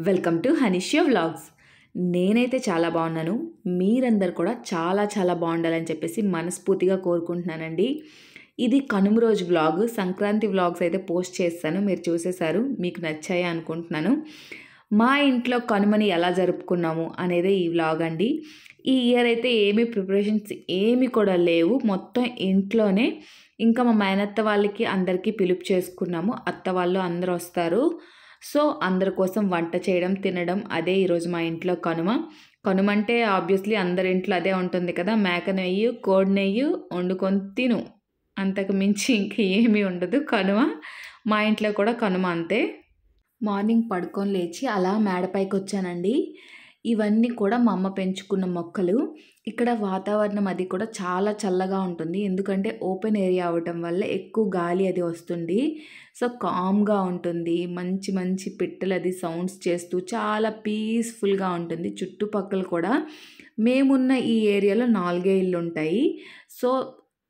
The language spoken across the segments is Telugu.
Welcome to హనీషియా vlogs. నేనైతే చాలా బాగున్నాను. మీరందరు కూడా చాలా చాలా బాగుండాలని చెప్పేసి మనస్ఫూర్తిగా కోరుకుంటున్నానండి. ఇది కనుమ రోజు వ్లాగ్, సంక్రాంతి వ్లాగ్స్ అయితే పోస్ట్ చేస్తాను, మీరు చూసేశారు, మీకు నచ్చాయి అనుకుంటున్నాను. మా ఇంట్లో కనుమని ఎలా జరుపుకున్నాము అనేది ఈ వ్లాగ్ అండి. ఈ ఇయర్ అయితే ఏమీ ప్రిపరేషన్స్ ఏమీ కూడా లేవు, మొత్తం ఇంట్లోనే. ఇంకా మా మేనత్త వాళ్ళకి అందరికీ పిలుపు చేసుకున్నాము, అత్త వాళ్ళు అందరూ వస్తారు. సో అందరి కోసం వంట చేయడం, తినడం, అదే ఈరోజు మా ఇంట్లో కనుమ. కనుమ అంటే ఆబ్వియస్లీ అందరి ఇంట్లో అదే ఉంటుంది కదా, మేక నెయ్యి, కోడి నెయ్యి వండుకొని తిను, అంతకు మించి ఇంక ఏమీ ఉండదు కనుమ. మా ఇంట్లో కూడా కనుమ అంతే. మార్నింగ్ పడుకొని లేచి అలా మేడపైకి వచ్చానండి. ఇవన్నీ కూడా మా అమ్మ పెంచుకున్న మొక్కలు. ఇక్కడ వాతావరణం అది కూడా చాలా చల్లగా ఉంటుంది, ఎందుకంటే ఓపెన్ ఏరియా అవ్వటం వల్ల ఎక్కువ గాలి అది వస్తుంది. సో కామ్గా ఉంటుంది, మంచి మంచి పిట్టలు అది సౌండ్స్ చేస్తూ చాలా పీస్ఫుల్గా ఉంటుంది. చుట్టుపక్కల కూడా మేమున్న ఈ ఏరియాలో 4 ఇళ్ళు ఉంటాయి. సో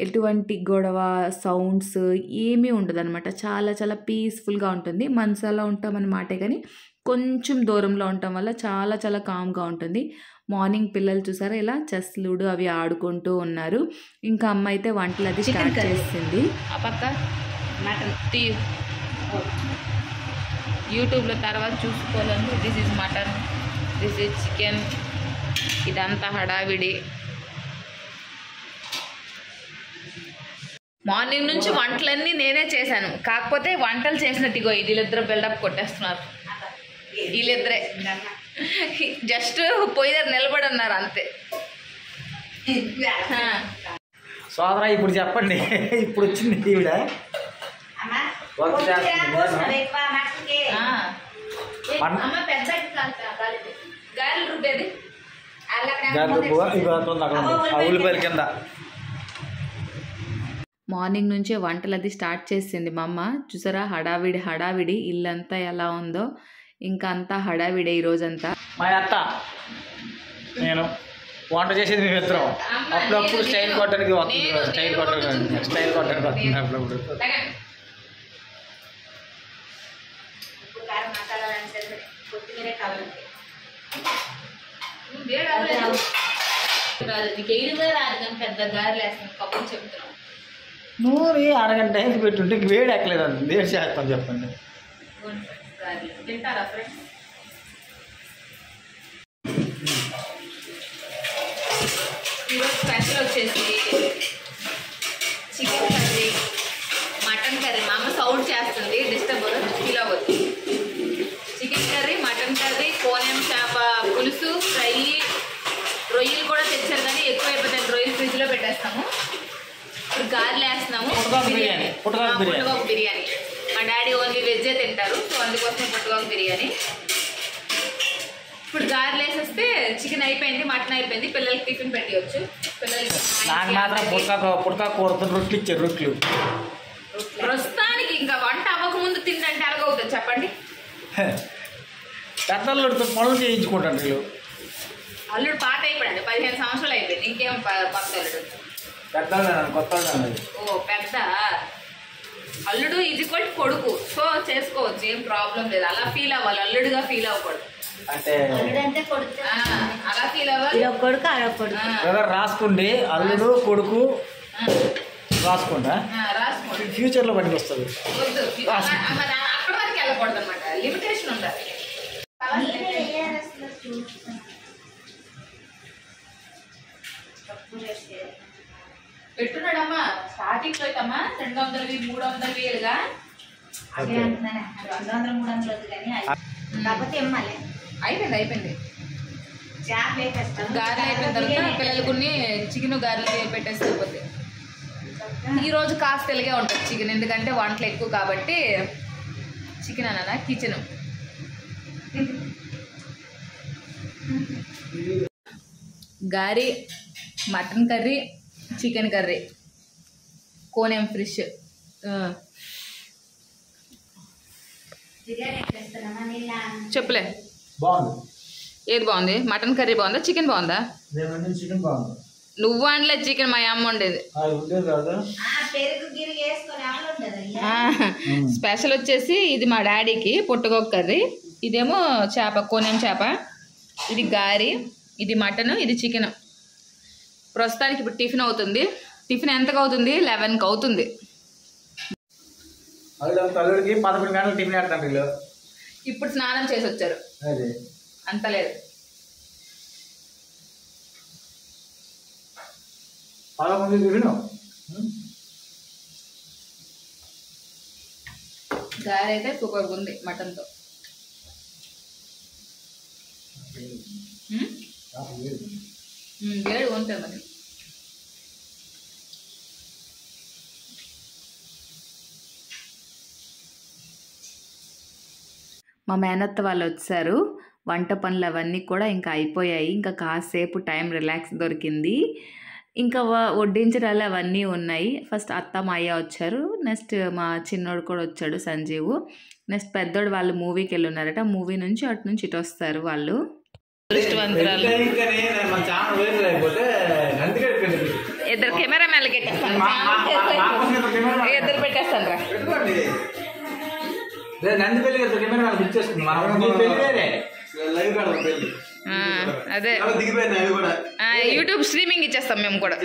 ఎటువంటి గొడవ సౌండ్స్ ఏమీ ఉండదన్నమాట. చాలా చాలా పీస్ఫుల్గా ఉంటుంది. మనసులో ఉంటామన్నమాటే కానీ కొంచెం దూరంలో ఉండటం వల్ల చాలా చాలా కామ్గా ఉంటుంది. మార్నింగ్ పిల్లలు చూసారా ఇలా చెస్, లూడో అవి ఆడుకుంటూ ఉన్నారు. ఇంకా అమ్మ అయితే వంటలు అది స్టార్ట్ చేసింది. ఆ పక్క మటన్ యూట్యూబ్లో తర్వాత చూసుకోవాలంటే this is mutton, this is chicken, ఇదంతా హడావిడి. మార్నింగ్ నుంచి వంటలన్నీ నేనే చేశాను, కాకపోతే వంటలు చేసినట్టు ఇగో వీళ్ళిద్దరు బిల్డప్ కొట్టేస్తున్నారు. వీళ్ళిద్దరే జస్ట్ పొయ్యి దగ్గర నిలబడి ఉన్నారు అంతే. సోదరా ఇప్పుడు చెప్పండి, ఇప్పుడు వచ్చింది ఈవిడ గారెలు రుబ్బేది ఉల్లిపాయల కింద. మార్నింగ్ నుంచే వంటలు అది స్టార్ట్ చేసింది మా అమ్మ. చూసారా హడావిడి హడావిడి, ఇల్లంతా ఎలా ఉందో, ఇంకా అంతా హడావిడే ఈరోజంతా. మా అత్త నేను వంట చేసేది మేమిద్దరం. అప్పుడప్పుడు స్టైల్ కొట్టడానికి వస్తుంది, స్టైల్ కొట్టడానికి వస్తుంది అప్పుడప్పుడు. పెద్ద గారెలు వేస్తాను కబుర్లు చెప్తున్నాం. నూనె అరగంట అయింది పెట్టుంటే వేడి ఎక్కలేదు, అంత వేడి చేస్తాం చెప్పండి. తింటారా ఫ్రెండ్స్? ఈరోజు స్పెషల్ వచ్చేసి చికెన్ కర్రీ, మటన్ కర్రీ. మా అమ్మ సౌండ్ చేస్తుంది, డిస్టర్బ్ ఫీల్ అవ్వద్దు. చికెన్ కర్రీ, మటన్ కర్రీ, కోనెం చేప పులుసు ఫ్రై, రొయ్యలు కూడా తెచ్చారు కానీ ఎక్కువ అయిపోతాయి, రొయ్యలు ఫ్రిడ్జ్లో పెట్టేస్తాము. ఇప్పుడు గారెలు వేస్తున్నాము, పుట్టగొక్క బిర్యానీ. మా డాడీ ఓన్లీ వెజ్జే తింటారు, సో అందుకోసం పుట్టగొక్క బిర్యానీ. ఇప్పుడు గారెలు వేసేస్తే చికెన్ అయిపోయింది, మటన్ అయిపోయింది, పిల్లలకి టిఫిన్ పెట్టవచ్చు. రొట్లు ఇచ్చారు, రొట్లు. ప్రస్తుతానికి ఇంకా వంట అవ్వకముందు తిండంటే అలాగవుతుంది చెప్పండి. పెద్దల్లుడితో పనులు చేయించుకుంటాను వీళ్ళు. అల్లుడు పాత అయిపోయాడు, 15 సంవత్సరాలు అయిపోయింది, ఇంకేం కొత్త అల్లుడు. కొత్త ఓ పెద్ద అల్లుడు ఇది కూడా కొడుకు, సో చేసుకోవచ్చు, ఏం ప్రాబ్లం లేదు. అలా ఫీల్ అవ్వాలి, అల్లుడుగా ఫీల్ అవ్వకూడదు. అంటే అలా ఫీల్ అవ్వాలి. కొడుకు రాసుకోండి, అల్లుడు కొడుకు రాసుకోండి, ఫ్యూచర్ లో పనికి వస్తుంది. అక్కడ వరకు వెళ్ళకూడదు అనమాట, లిమిటేషన్ ఉండాలి. పెట్టున్నాడమ్మా స్టార్టింగ్ లో అయితే 200 300 వేలుగా అయిపోయింది. గారెలు అయిపోయిన తర్వాత పిల్లలకు చికెన్ గారెలు పెట్టేస్తే అయిపోతుంది. ఈరోజు కాస్త తెలుగే ఉంటుంది చికెన్, ఎందుకంటే వంటలు ఎక్కువ కాబట్టి. చికెన్ అన్నా కిచెన్ గారి, మటన్ కర్రీ, చికెన్ కర్రీ, కోనెం ఫిష్. చెప్పలే బాగుంది. ఏది బాగుంది? మటన్ కర్రీ బాగుందా, చికెన్ బాగుందా? చికెన్ బాగుంది. నువ్వు అనలే, చికెన్ మా అమ్మ ఉండేది. స్పెషల్ వచ్చేసి ఇది మా డాడీకి పుట్టగొక్క కర్రీ, ఇదేమో చేప, కోనేం చేప, ఇది గారి, ఇది మటన్, ఇది చికెన్. ప్రస్తుతానికి ఇప్పుడు టిఫిన్ అవుతుంది. టిఫిన్ ఎంతకు అవుతుంది? 11కి అవుతుంది. తల్లుడికి 11 గంటలు టిఫిన్ పెడతాను వీళ్ళు. ఇప్పుడు స్నానం చేసి వచ్చారు. అంత లేదు. 11 టిఫిన్. గారి అయితే సూపర్గా ఉంది మటన్తో. వేడి ఉంటుంది మరి. మా మేనత్త వాళ్ళు వచ్చారు. వంట పనులు అవన్నీ కూడా ఇంకా అయిపోయాయి. ఇంకా కాసేపు టైం రిలాక్స్ దొరికింది. ఇంకా వడ్డించడాలు అవన్నీ ఉన్నాయి. ఫస్ట్ అత్త మాయ వచ్చారు. నెక్స్ట్ మా చిన్నోడు కూడా వచ్చాడు, సంజీవు. నెక్స్ట్ పెద్దోడు వాళ్ళు మూవీకి వెళ్ళి ఉన్నారట. మూవీ నుంచి అటు నుంచి ఇటు వస్తారు వాళ్ళు. ఇద్దరు కెమెరా మ్యాన్లు పెట్టేస్తాను, ఇద్దరు పెట్టేస్తాను రా. అదే యూట్యూబ్ స్ట్రీమింగ్ ఇచ్చేస్తాం మేము కూడా.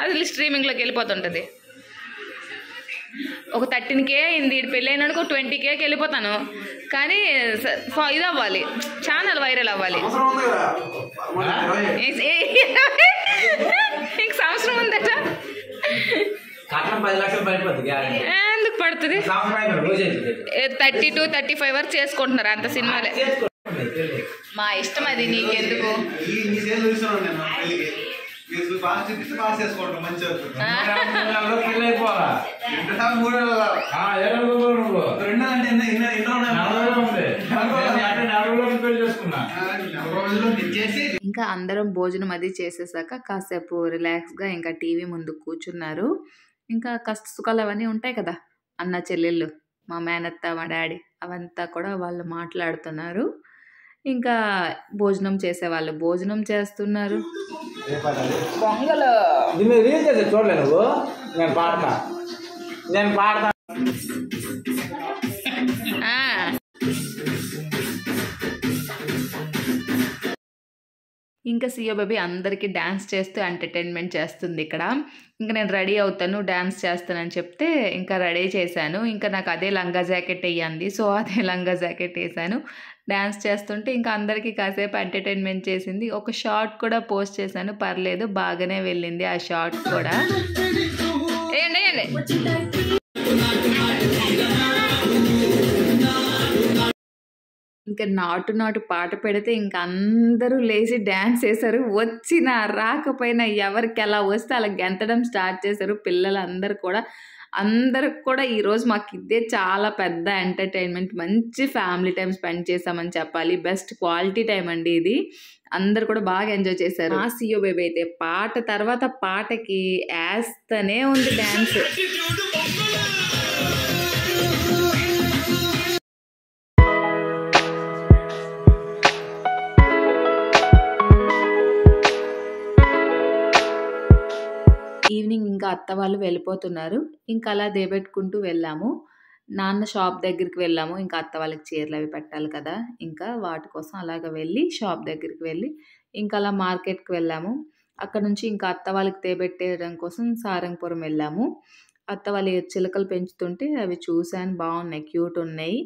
అది స్ట్రీమింగ్ లోకి వెళ్ళిపోతుంటది. ఒక 13K అయింది, పెళ్ళి అయినాడు 20Kకి వెళ్ళిపోతాను. కానీ ఇది అవ్వాలి, ఛానల్ వైరల్ అవ్వాలి. ఇంక సంవత్సరం ఉందట. ఎందుకు పడుతుంది? 32-35 వరకు చేసుకుంటున్నారు అంత సినిమాలే. మా ఇష్టం అది, నీకెందుకు? ఇంకా అందరం భోజనం అది చేసేసాక కాసేపు రిలాక్స్గా ఇంకా టీవీ ముందు కూర్చున్నారు. ఇంకా కష్ట సుఖాలు అవన్నీ ఉంటాయి కదా, అన్న చెల్లెళ్ళు, మా మేనత్త, మా డాడీ, అవంతా కూడా వాళ్ళు మాట్లాడుతున్నారు. ఇంకా భోజనం చేసేవాళ్ళు భోజనం చేస్తున్నారు. పొంగలు చూడలే నువ్వు? నేను పాడతా. ఇంకా సియో బేబీ అందరికీ డ్యాన్స్ చేస్తూ ఎంటర్టైన్మెంట్ చేస్తుంది ఇక్కడ. ఇంకా నేను రెడీ అవుతాను, డ్యాన్స్ చేస్తానని చెప్తే ఇంకా రెడీ చేశాను. ఇంకా నాకు అదే లంగా జాకెట్ వేయండి, సో అదే లంగా జాకెట్ వేసాను. డ్యాన్స్ చేస్తుంటే ఇంకా అందరికీ కాసేపు ఎంటర్టైన్మెంట్ చేసింది. ఒక షార్ట్ కూడా పోస్ట్ చేశాను, పర్లేదు బాగానే వెళ్ళింది ఆ షార్ట్ కూడా. వేయండి. ఇంకా నాటు పాట పెడితే ఇంకా అందరూ లేచి డ్యాన్స్ చేశారు. వచ్చినా రాకపోయినా ఎవరికి ఎలా వస్తే అలా గెంతడం స్టార్ట్ చేశారు పిల్లలందరూ కూడా. అందరికి కూడా ఈరోజు మాకు ఇదే చాలా పెద్ద ఎంటర్టైన్మెంట్. మంచి ఫ్యామిలీ టైం స్పెండ్ చేసామని చెప్పాలి. బెస్ట్ క్వాలిటీ టైం అండి ఇది. అందరు కూడా బాగా ఎంజాయ్ చేశారు. ఆ సియో బేబీ అయితే పాట తర్వాత పాటకి వేస్తూనే ఉంది డ్యాన్స్. ఈవినింగ్ ఇంకా అత్త వాళ్ళు వెళ్ళిపోతున్నారు. ఇంకా అలా దేబెట్టుకుంటూ వెళ్ళాము. నాన్న షాప్ దగ్గరికి వెళ్ళాము. ఇంకా అత్త వాళ్ళకి చీరలు అవి పెట్టాలి కదా, ఇంకా వాటి కోసం అలాగ వెళ్ళి షాప్ దగ్గరికి వెళ్ళి ఇంకా అలా మార్కెట్కి వెళ్ళాము. అక్కడ నుంచి ఇంకా అత్త వాళ్ళకి దేబెట్టేయడం కోసం సారంగపురం వెళ్ళాము. అత్త వాళ్ళు చిలకలు పెంచుతుంటే అవి చూశాను, బాగున్నాయి, క్యూట్ ఉన్నాయి.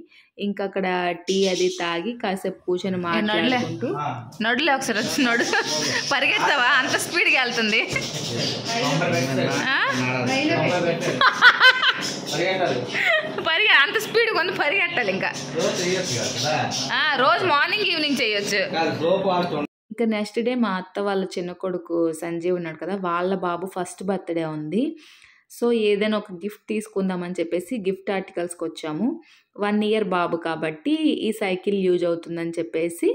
ఇంకా అక్కడ టీ అది తాగి కాసేపు కూర్చొని మాట్లాడుకుంటూ. నడులే ఒకసారి వచ్చి నడు. పరిగెత్తావా? అంత స్పీడ్గా వెళ్తుంది. అంత స్పీడ్ కొంత పరిగెట్టాలి. ఇంకా రోజు మార్నింగ్ ఈవినింగ్ చేయొచ్చు. ఇంకా నెక్స్ట్ డే మా అత్త వాళ్ళ చిన్న కొడుకు సంజీవ్ ఉన్నాడు కదా, వాళ్ళ బాబు ఫస్ట్ బర్త్డే ఉంది. సో ఏదైనా ఒక గిఫ్ట్ తీసుకుందామని చెప్పేసి గిఫ్ట్ ఆర్టికల్స్కి వచ్చాము. 1 year బాబు కాబట్టి ఈ సైకిల్ యూజ్ అవుతుందని చెప్పేసి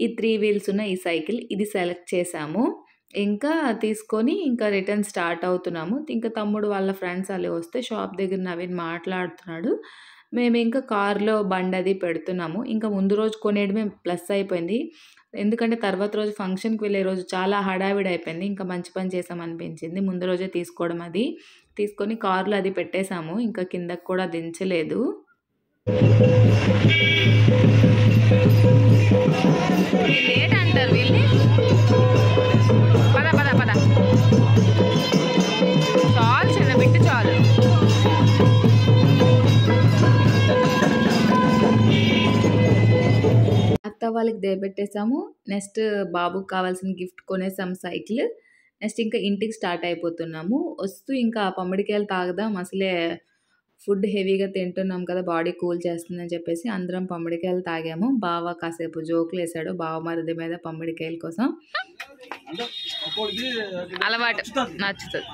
ఈ 3 wheels ఉన్న ఈ సైకిల్ ఇది సెలెక్ట్ చేసాము. ఇంకా తీసుకొని ఇంకా రిటర్న్ స్టార్ట్ అవుతున్నాము. ఇంకా తమ్ముడు వాళ్ళ ఫ్రెండ్స్ అలా వస్తే షాప్ దగ్గర నవీన్ మాట్లాడుతున్నాడు. మేము ఇంకా కార్లో బండి అది పెడుతున్నాము. ఇంకా ముందు రోజు కొనేయడమే ప్లస్ అయిపోయింది. ఎందుకంటే తర్వాత రోజు ఫంక్షన్కి వెళ్ళే రోజు చాలా హడావిడి అయిపోయింది. ఇంకా మంచి పని చేసామనిపించింది ముందు రోజే తీసుకోవడం అది. తీసుకొని కార్లో అది పెట్టేశాము. ఇంకా కిందకి కూడా దించలేదు. లేట్ అంటారు వీళ్ళని. పద పద పద, చాలు చిన్న బిట్టు చాలు. అత్త వాళ్ళకి దేపెట్టేసాము. నెక్స్ట్ బాబుకి కావాల్సిన గిఫ్ట్ కొనేసాము, సైకిల్. నెక్స్ట్ ఇంకా ఇంటికి స్టార్ట్ అయిపోతున్నాము. వస్తూ ఇంకా పమ్మడికాయలు తాగుదాం, అసలే ఫుడ్ హెవీగా తింటున్నాం కదా, బాడీ కూల్ చేస్తుందని చెప్పేసి అందరం పమ్మడికాయలు తాగాము. బావ కాసేపు జోకులు వేసాడు బావ మరిది మీద పమ్మడికాయల కోసం. అలవాటు నచ్చుతుంది.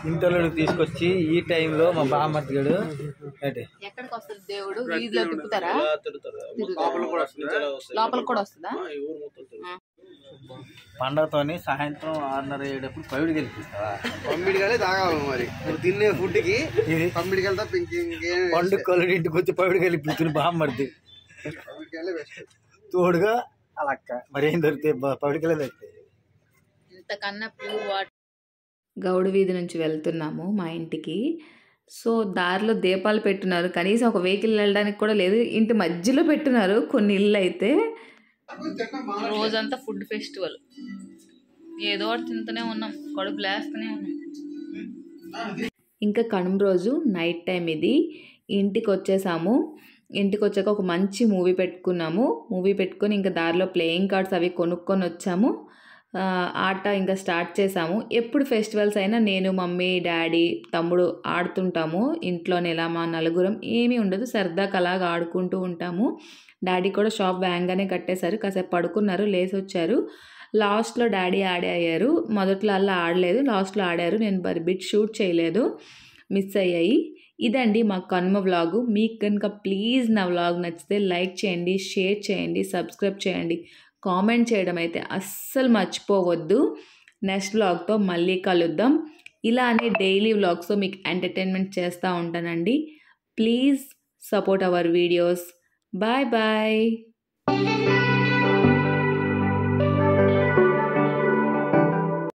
ఇంట్లో తీసుకొచ్చి ఈ టైంలో మా బామ్మర్ది గడు ఎక్కడికి వస్తుంది దేవుడు? వీధిలో తిప్పుతారా? లోపల కూడా వస్తుందా? పండగతోని సాయంత్రం 6:30-7 పవిడి గెలిపిస్తావా? పంపిడికాయలే తాగాలి మరి. నువ్వు తినే ఫుడ్ కి ఇది పంపిడికాయలు తప్ప ఇంకేం పండుగ కొలడి ఇంటికి వచ్చి పవిడి గెలిపిస్తుంది బామ్మర్ది. పంపిడికాయలే బెస్ట్. తోడుగా అలక్క మరి ఏం దొరికితే పవిడికాయలే దొరుకుతాయి. ఇంతకన్నా ప్యూర్ వాటర్. గౌడు వీధి నుంచి వెళ్తున్నాము మా ఇంటికి. సో దారిలో దీపాలు పెట్టున్నారు, కనీసం ఒక వెహికల్ వెళ్ళడానికి కూడా లేదు. ఇంటి మధ్యలో పెట్టున్నారు కొన్ని ఇళ్ళు అయితే. రోజంతా ఫుడ్ ఫెస్టివల్, ఏదో ఒకటి తింటూనే ఉన్నాం, కడుపు లేస్తూనే ఉన్నాం. ఇంకా కనుమ రోజు నైట్ టైం ఇది. ఇంటికి వచ్చేసాము. ఇంటికి వచ్చాక ఒక మంచి మూవీ పెట్టుకున్నాము. మూవీ పెట్టుకొని ఇంకా దారిలో ప్లేయింగ్ కార్డ్స్ అవి కొనుక్కొని వచ్చాము. ఆట ఇంకా స్టార్ట్ చేసాము. ఎప్పుడు ఫెస్టివల్స్ అయినా నేను, మమ్మీ, డాడీ, తమ్ముడు ఆడుతుంటాము. ఇంట్లోనే ఇలా మా నలుగురం ఏమీ ఉండదు, సరదాగా అలాగా ఆడుకుంటూ ఉంటాము. డాడీ కూడా షాప్ వేగంగానే కట్టేశారు, కాసేపు పడుకున్నారు, లేచి వచ్చారు. లాస్ట్లో డాడీ అయ్యారు. మొదట్లో అలా ఆడలేదు, లాస్ట్లో ఆడారు. నేను బిట్ షూట్ చేయలేదు, మిస్ అయ్యాయి. ఇదండి మా కనుమ వ్లాగు. మీకు కనుక ప్లీజ్ నా వ్లాగ్ నచ్చితే లైక్ చేయండి, షేర్ చేయండి, సబ్స్క్రైబ్ చేయండి, కామెంట్ చేయడం అయితే అస్సలు మర్చిపోవద్దు. నెక్స్ట్ వ్లాగ్తో మళ్ళీ కలుద్దాం. ఇలానే డైలీ వ్లాగ్స్తో మీకు ఎంటర్టైన్మెంట్ చేస్తూ ఉంటానండి. Please support our videos. Bye bye.